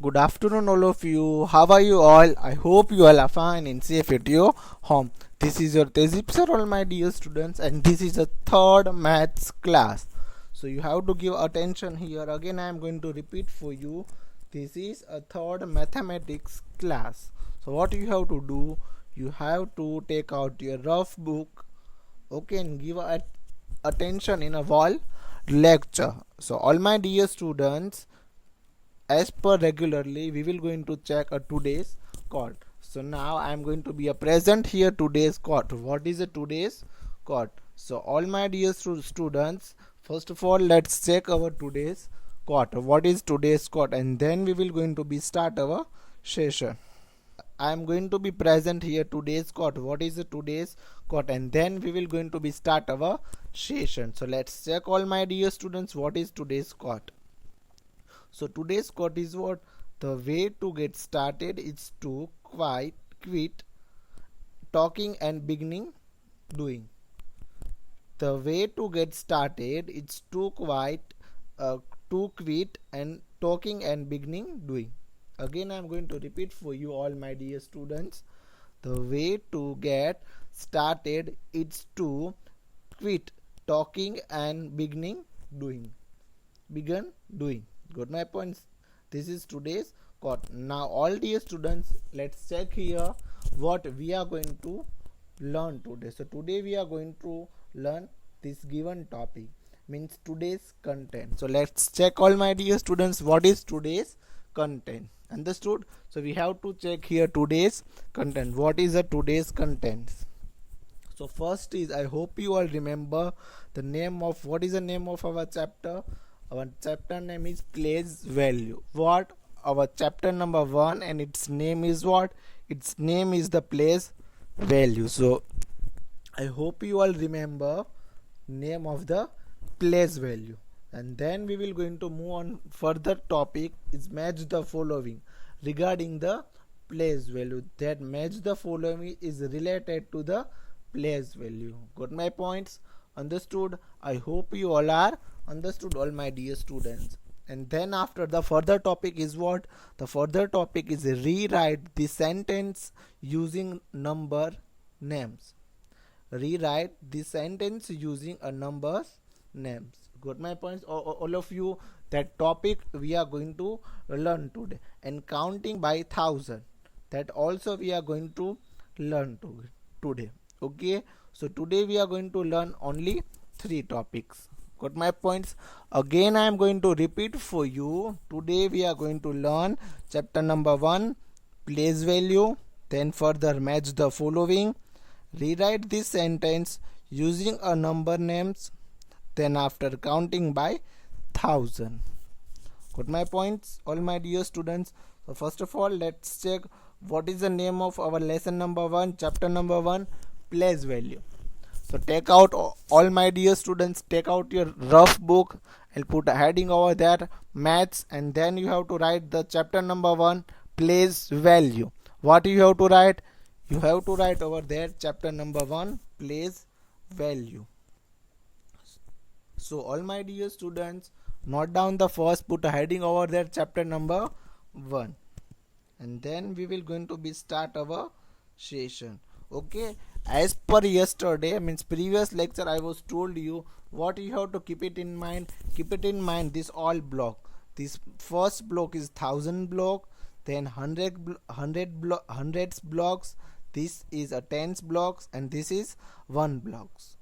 Good afternoon, all of you. How are you all? I hope you all are fine and safe at your home. This is your Tezip sir, all my dear students, and this is a third maths class. So you have to give attention here. Again, I am going to repeat for you. This is a third mathematics class. So what you have to do? You have to take out your rough book, okay, and give attention in a wall lecture. So all my dear students, as per regularly we will going to check a today's quote. So now I am going to be a present here today's quote. What is a today's quote? So all my dear students, first of all let's check our today's quote. What is today's quote? And then we will going to be start our session. I am going to be present here today's quote. What is the today's quote? And then we will going to be start our session. So let's check all my dear students, what is today's quote. So today's quote is what? The way to get started is to quit talking and beginning doing. The way to get started is to quit and talking and beginning doing. Again I am going to repeat for you all my dear students. The way to get started is to quit talking and begin doing. Got my points? This is today's quote. Now all dear students, let's check here what we are going to learn today. So today we are going to learn this given topic, means today's content. So let's check all my dear students, what is today's content. Understood? So we have to check here today's content. What is the today's content? So first is, I hope you all remember the name of, what is the name of our chapter? Our chapter name is place value. What? Our chapter number 1, and its name is what? Its name is the place value. So I hope you all remember name of the place value. And then we will going to move on. Further topic is match the following. Regarding the place value, that match the following is related to the place value. Got my points? Understood? I hope you all are understood, all my dear students. And then after, the further topic is what? The further topic is rewrite the sentence using number names. Rewrite the sentence using a numbers names. Got my points? All of you, that topic we are going to learn today. And counting by 1,000, that also we are going to learn today. Okay, so today we are going to learn only 3 topics. Got my points? Again I am going to repeat for you. Today we are going to learn chapter number 1, place value. Then further match the following. Rewrite this sentence using a number names. Then after counting by 1,000. Got my points, all my dear students? So first of all let's check what is the name of our lesson number 1, chapter number 1, place value. So take out, all my dear students, take out your rough book. I'll put a heading over there, maths, and then you have to write the chapter number 1, place value. What you have to write? You have to write over there chapter number 1, place value. So all my dear students, note down the first, put a heading over there, chapter number 1. And then we will going to be start our session. Okay, as per yesterday, means previous lecture, I was told you what you have to keep it in mind. Keep it in mind, this all block. This first block is 1,000 block, then 100 blocks. This is a tens blocks, and this is 1 blocks.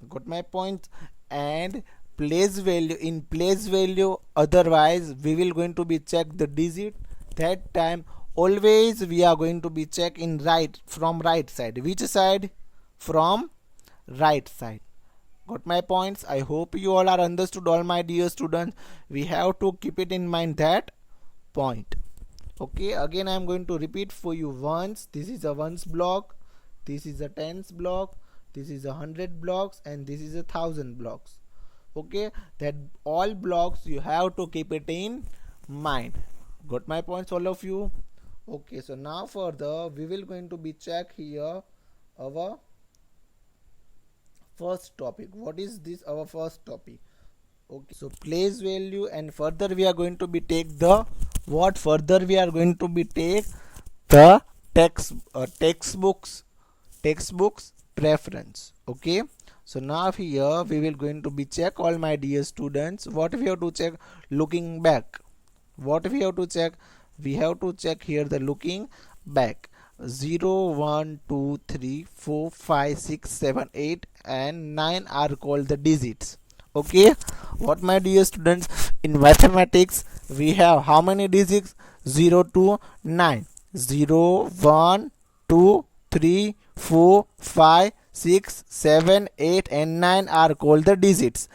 Got my point? And place value, in place value, otherwise we will going to be check the digit. That time always we are going to be check in right, from right side. Which side? From right side. Got my points? I hope you all are understood, all my dear students. We have to keep it in mind, that point. Okay, again I am going to repeat for you once. This is a ones block, this is a tens block, this is 100 blocks, and this is 1,000 blocks. Okay, that all blocks you have to keep it in mind. Got my points, all of you? Okay, so now further we will going to be check here our first topic. What is this? Our first topic. Okay, so place value, and further we are going to be take the what further we are going to be take the textbooks preference. Okay, so now here we will going to be check, all my dear students, what we have to check. Looking back, what we have to check, we have to check here the looking back. 0 1 2 3 4 5 6 7 8 and 9 are called the digits. Okay, what my dear students, in mathematics we have how many digits? 0 to 9. 0 1 2 3 4 5 6 7 8 and 9 are called the digits.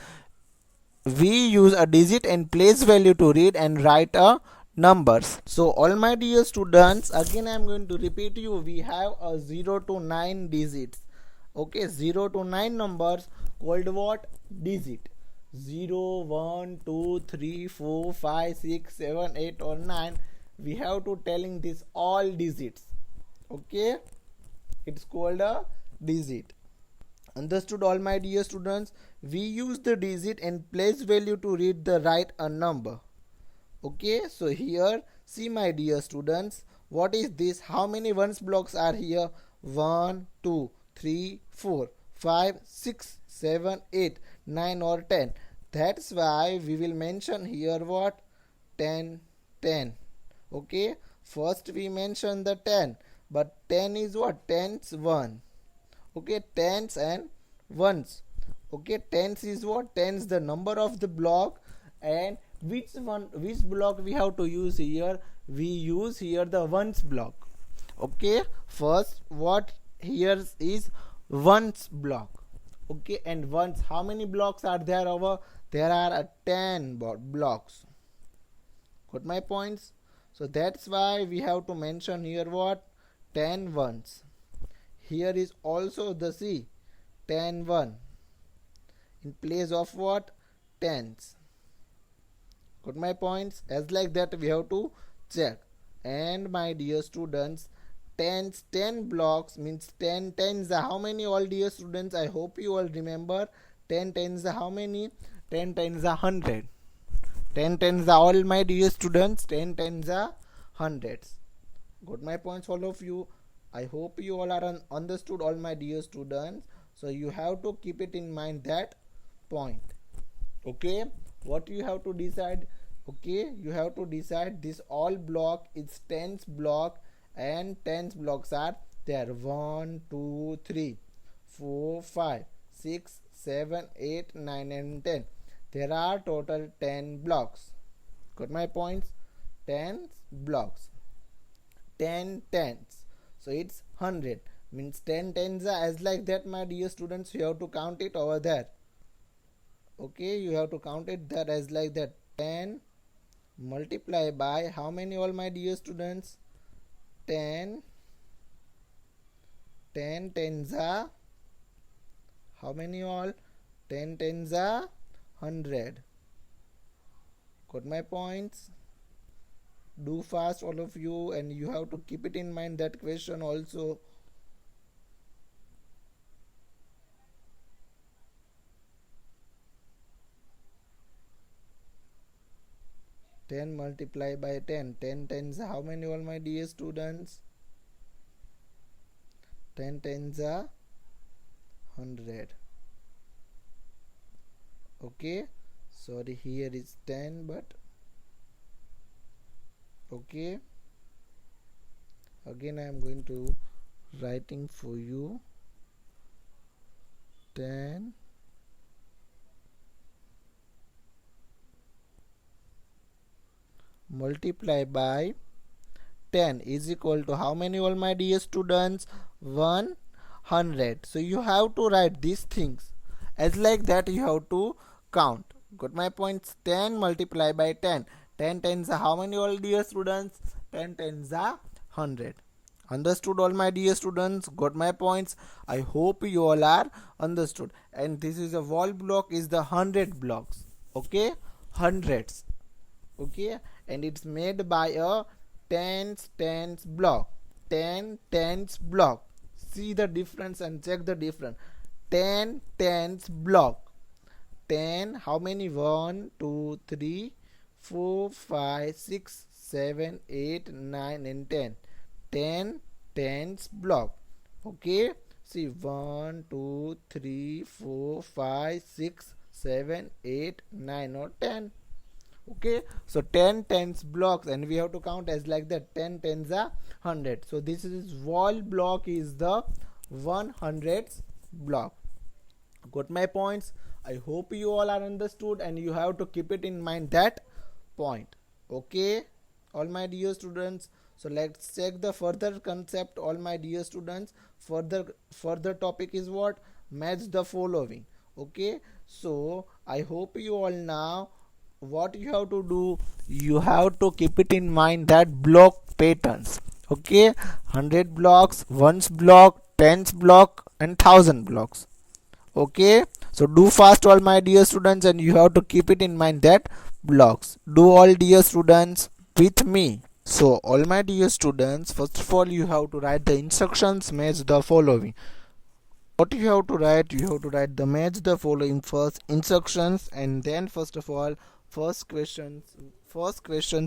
We use a digit and place value to read and write a numbers. So all my dear students, again I am going to repeat you, we have a 0 to 9 digits. Okay, 0 to 9 numbers called what? Digit. 0 1 2 3 4 5 6 7 8 or 9, we have to telling this all digits. Okay, it's called a digit. Understood, all my dear students? We use the digit and place value to read the write a number. Okay, so here see my dear students, what is this? How many ones blocks are here? 1 2 3 4 5 6 7 8 9 or 10. That's why we will mention here what? 10 10. Okay, first we mention the 10, but 10 is what? Tens 1. Okay, tens and ones. Okay, tens is what? Tens the number of the block. And which block we have to use here? We use here the ones block. Okay, first what here is ones block. Okay, and ones, how many blocks are there over? There are 10 blocks. Got my points? So that's why we have to mention here what? 10 ones. Here is also the C, 10 1 in place of what? Tens. Got my points? As like that we have to check. And my dear students, tens, 10 blocks means 10 tens are how many, all dear students? I hope you all remember. 10 tens are how many? 10 tens are 100. 10 tens are all my dear students. 10 tens are hundreds. Got my points, all of you? I hope you all are understood, all my dear students. So you have to keep it in mind that point. Okay, what you have to decide? Okay, you have to decide this all block is tens block, and tens blocks are there. 1 2 3 4 5 6 7 8 9 and 10. There are total 10 blocks. Got my points? 10 blocks, 10 tens. So it's 100 means 10 tens are as like that, my dear students. You have to count it over there. Okay, you have to count it there as like that. 10 multiply by how many, all my dear students? 10. 10 tens are how many, all? 10 tens are 100. Got my points? Do fast, all of you, and you have to keep it in mind that question also. Ten multiply by 10. 10 tens are how many, all my dear students? 10 tens are 100. Okay, sorry, here is 10, but okay, again I am going to writing for you. 10 multiply by 10 is equal to how many, all my dear students? 100. So you have to write these things as like that. You have to count. Got my points? 10 multiply by 10. 10 tens are how many, all dear students? 10 tens are 100. Understood, all my dear students? Got my points? I hope you all are understood. And this is a wall block is the 100 blocks. Okay, hundreds. Okay, and it's made by a tens block. 10 tens block. See the difference and check the difference. 10 tens block. 10 how many? 1 2 3 4 5 6 7, 8, 9 and 10. 10 tens block. Okay, see 1, 2, 3, 4, 5, 6, 7, 8, 9 or 10. Okay, so 10 tens blocks, and we have to count as like that. 10 tens are 100. So this is wall block is the 100th block. Got my points? I hope you all are understood, and you have to keep it in mind that point. Okay, all my dear students. So let's check the further concept, all my dear students. Further topic is what? Match the following. Okay, so I hope you all now what you have to do, you have to keep it in mind that block patterns. Okay, 100 blocks, ones block, tens block and 1000 blocks. Okay, so do fast all my dear students, and you have to keep it in mind that blocks. Do all dear students with me. So all my dear students, first of all you have to write the instructions, match the following. What you have to write the match the following first instructions, and then first of all first questions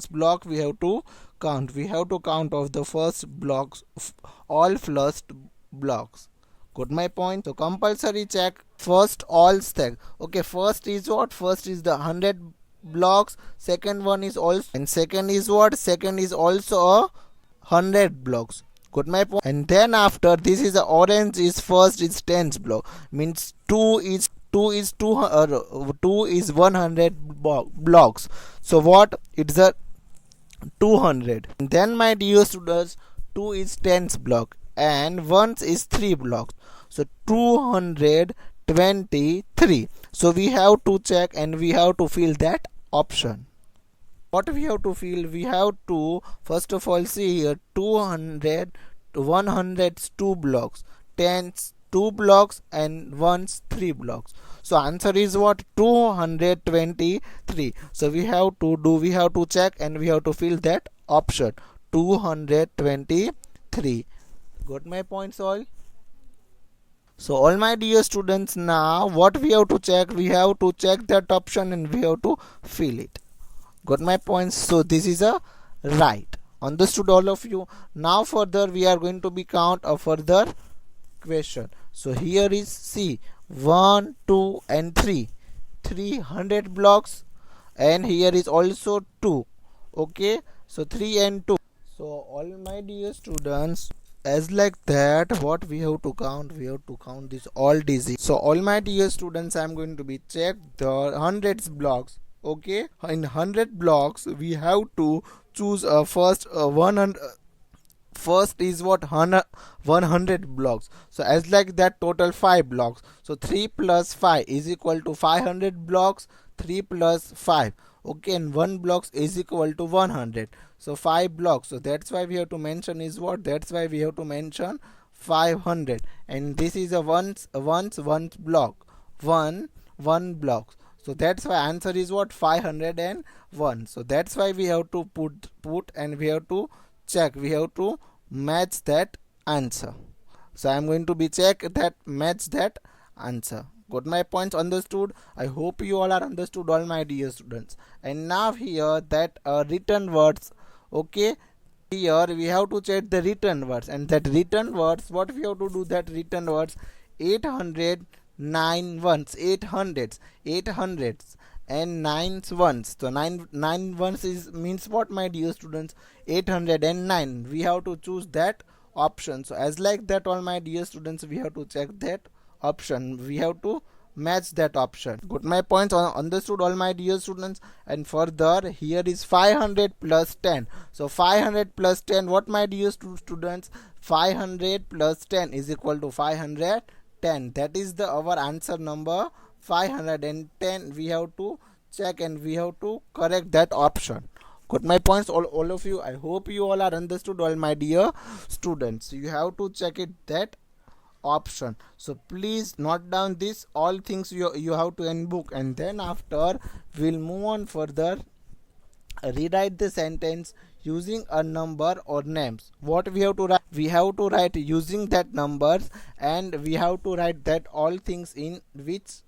block we have to count. We have to count of the first blocks, all first blocks. Got my point? So compulsory check first all stack. Okay, first is what? First is the 100 blocks. Second one is also, and second is what? Second is also a 100 blocks. Got my point? And then after this is the orange is first is tens block, means 2 is 100 blocks. So what? It's a 200. And then my dear students, 2 is tens block and 1 is 3 blocks. So 223. So we have to check and we have to fill that option. What we have to fill? We have to first of all see here 200, 100's 2 blocks, 10's 2 blocks and 1's 3 blocks. So answer is what? 223. So we have to check and we have to fill that option 223. Got my points all? So all my dear students, now what we have to check? We have to check that option and we have to fill it. Got my points? So this is a right. Understood all of you? Now further we are going to be count a further question. So here is C 1, 2 and 3. 300 blocks, and here is also 2. Okay, so 3 and 2. So all my dear students, as like that what we have to count? We have to count this all digits. So all my dear students, I am going to be check the hundreds blocks. Okay, in 100 blocks we have to choose a first 100. First is what? 100 blocks. So as like that total 5 blocks. So 3 plus 5 is equal to 500 blocks. 3 plus 5. Okay, and 1 blocks is equal to 100. So 5 blocks. So that's why we have to mention is what? That's why we have to mention 500. And this is a one block. One blocks. So that's why answer is what? 501. So that's why we have to put and we have to check. We have to match that answer. So I am going to be check that match that answer. Got my points understood? I hope you all are understood, all my dear students. And now here that written words. Okay, here we have to check the written words, and that written words, what we have to do? That written words 800, 9 ones, 800s and 9 ones. So 9 ones is means what, my dear students? 809. We have to choose that option. So as like that, all my dear students, we have to check that option. We have to match that option. Got my points understood, all my dear students? And further here is 500 plus 10. So 500 plus 10, what, my dear students? 500 plus 10 is equal to 510. That is the our answer number 510. We have to check and we have to correct that option. Got my points, all of you? I hope you all are understood, all my dear students. You have to check it that option. So please note down this all things you have to in book, and then after we'll move on further. Rewrite the sentence using a number or names. What we have to write? We have to write using that numbers, and we have to write that all things in which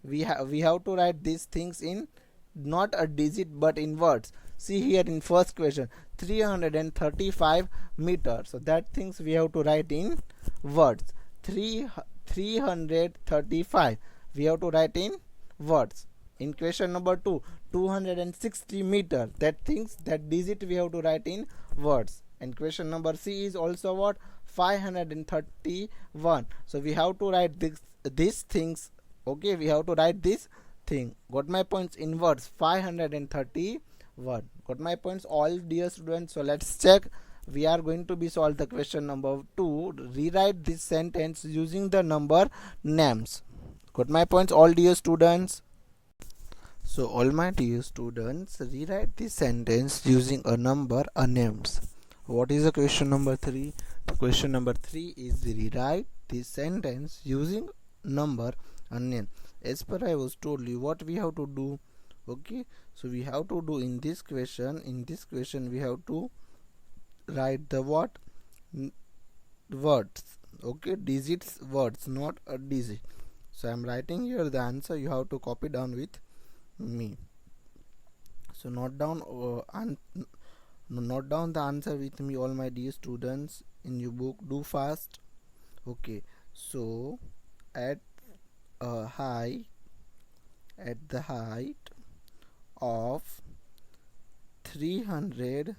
we have to write these things in not a digit but in words. See here in first question 335 meters. So that things we have to write in words. 335 we have to write in words. In question number 2, 260 meter, that things, that digit we have to write in words. And question number C is also what? 531. So we have to write these things. Okay, we have to write this thing. Got my points? In words. 531. Got my points, all dear students? So let's check. We are going to be solve the question number 2. Rewrite this sentence using the number names. Got my points, all dear students? So all my dear students, rewrite this sentence using a number or names. What is the question number 3? The question number 3 is rewrite this sentence using number or name. As per I was told you what we have to do. Okay, so we have to do in this question we have to write the what? Words. Okay, digits, words, not a digit. So I am writing here the answer. You have to copy down with me. So note down the answer with me, all my dear students, in your book. Do fast. Okay, so at the height of 330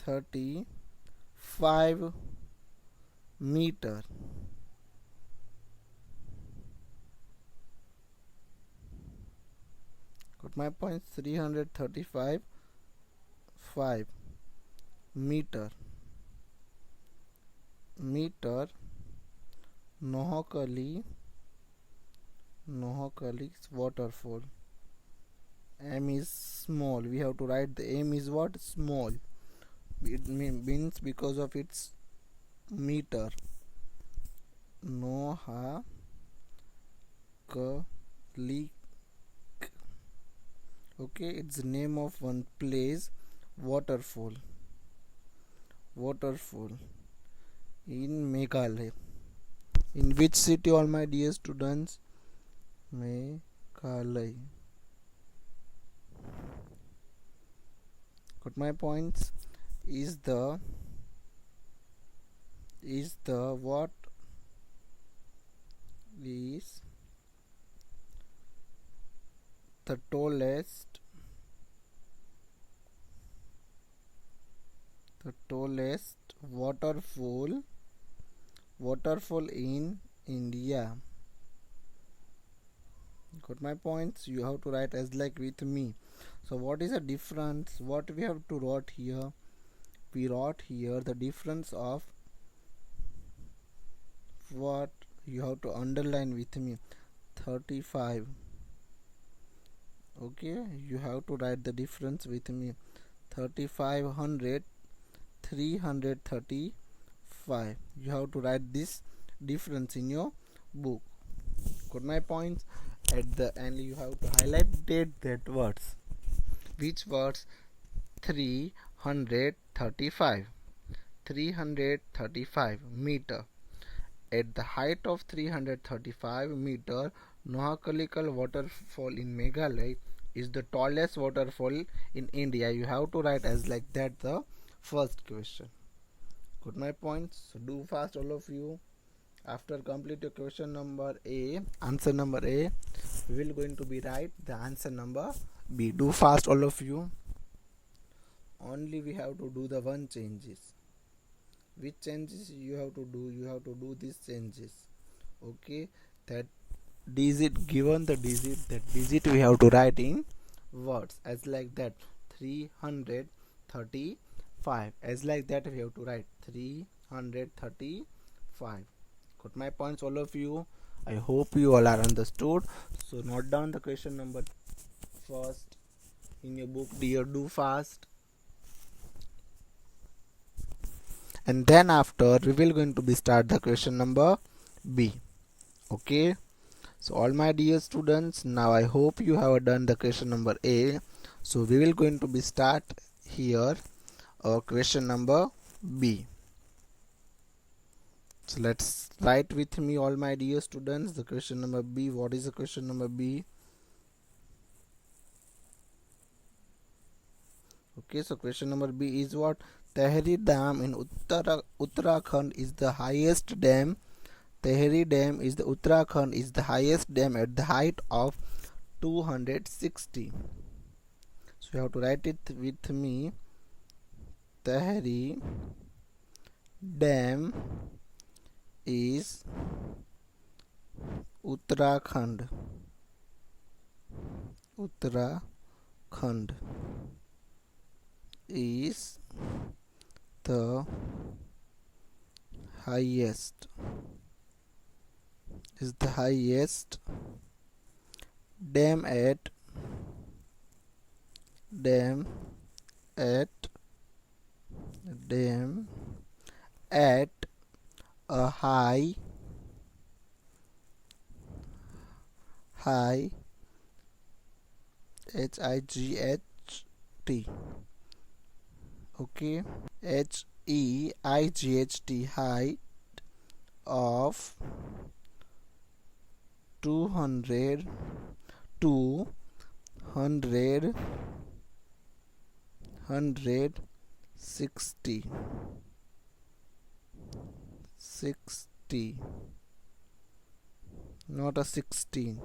35 meter. Got my points? 335 meter. Noakhali waterfall. M is small. We have to write the M is what? Small. It means because of its meter. Noakhali. Okay, it's the name of one place. Waterfall in Meghalaya. In which city, all my dear students? Meghalaya. Got my points? Is the what is the tallest waterfall in India. Got my points? You have to write as like with me. So what is the difference? What we have to write here? We wrote here the difference of what you have to underline with me. 35. Okay, you have to write the difference with me. 3500 335. You have to write this difference in your book. Got my points? At the end you have to highlight that words. Which words? 335 meter. At the height of 335 meter, Noakhali waterfall in Meghalaya is the tallest waterfall in India. You have to write as like that the first question. Got my points? So do fast, all of you. After complete your question number A, answer number A, we will going to be write the answer number B. Do fast, all of you. Only we have to do the one changes. Which changes you have to do? You have to do these changes. Okay, that digit, given the digit, that digit we have to write in words as like that. 335 as like that we have to write 335. Got my points, all of you? I hope you all are understood. So note down the question number first in your book, dear. Do fast. And then after we will going to be start the question number B. Okay, so all my dear students, now I hope you have done the question number A. So we will going to be start here question number B. So let's write with me, all my dear students, the question number B. What is the question number B? Okay, so question number B is what? Tehri Dam in Uttarakhand is the highest dam. Tehri Dam is the Uttarakhand is the highest dam at the height of 260. So you have to write it with me. Tehri Dam is Uttarakhand. Uttarakhand is the highest dam at a high HIGHT. Okay, HEIGHT, height of 200 to 160 not a 16.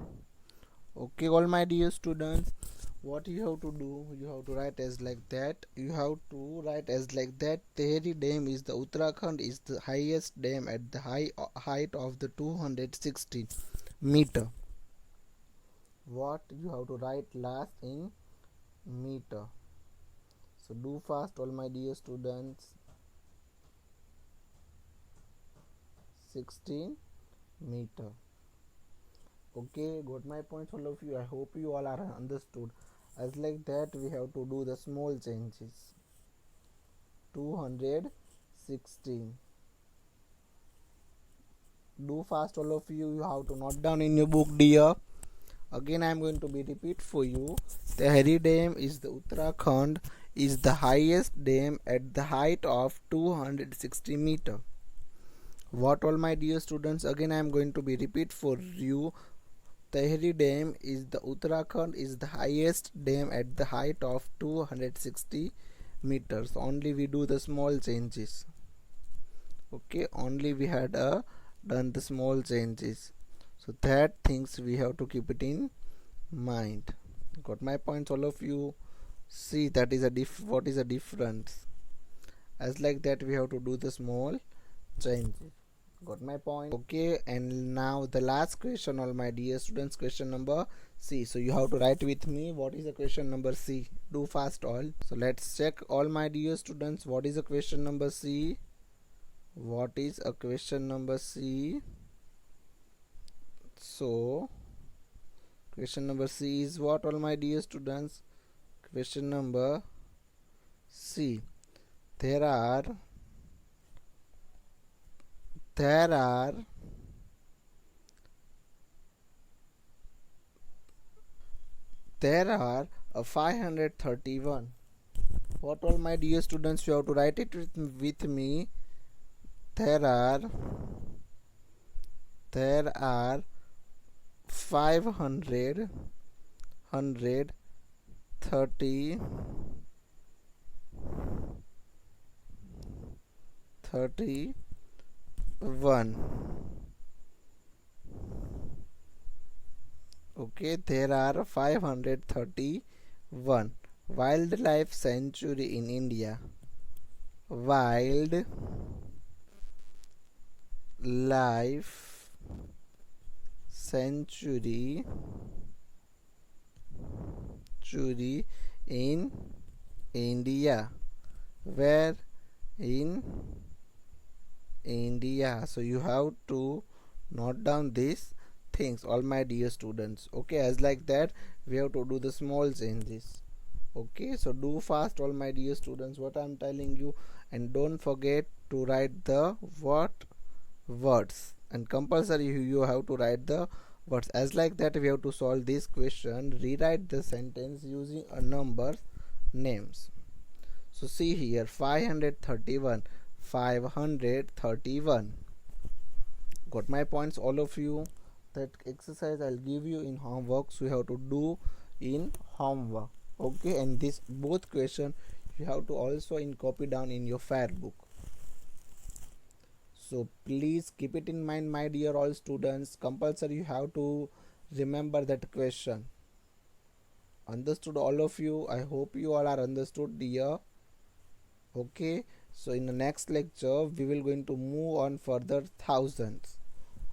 Okay, all my dear students, what you have to do, you have to write as like that. Tehri Dam is the Uttarakhand is the highest dam at the height of the 260 meter. What you have to write last in meter. So do fast, all my dear students. 16 meter. Okay, got my points, all of you? I hope you all are understood. As like that, we have to do the small changes. 216. Do fast, all of you. You have to note down in your book, dear. Again, I am going to be repeat for you. Tehri Dam is the Uttarakhand is the highest dam at the height of 260 meter. What, all my dear students? Again, I am going to be repeat for you. Tehri Dam is the Uttarakhand is the highest dam at the height of 260 meters. Only we do the small changes. Okay, only we had done the small changes. So that things we have to keep it in mind. Got my points, all of you? See, that is what is the difference. As like that, we have to do the small changes. Got my point? Okay, and now the last question, all my dear students, question number C. So you have to write with me, what is the question number C? Do fast, all. So let's check, all my dear students, what is the question number C? What is a question number C? So question number C is what, all my dear students? Question number C. There are 531. What, all my dear students? You have to write it with me. There are 531 Okay, there are 531 wildlife sanctuary in India. Wildlife sanctuary in India. Where? In India. So you have to note down these things, all my dear students. Okay, as like that, we have to do the small changes. Okay, so do fast, all my dear students, what I am telling you, and don't forget to write the words, and compulsory you have to write the words. As like that, we have to solve this question. Rewrite the sentence using a number names. So see here, 531. 531. Got my points, all of you? That exercise I'll give you in homework, so you have to do in homework. Okay, and this both question you have to also copy down in your fair book. So please keep it in mind, my dear all students. Compulsory you have to remember that question. Understood, all of you? I hope you all are understood, dear. Okay, so in the next lecture we will going to move on further thousands.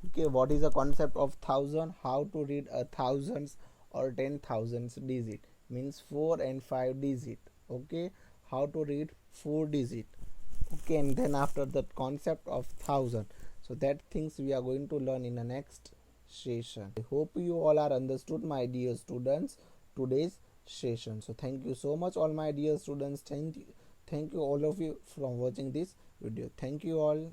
Okay, what is the concept of thousand? How to read a thousands or 10,000s digit, means 4 and 5 digit. Okay, how to read 4 digit. Okay, and then after that concept of thousand, so that things we are going to learn in the next session. I hope you all are understood, my dear students, today's session. So thank you so much, all my dear students. Thank you all of you from watching this video. Thank you all.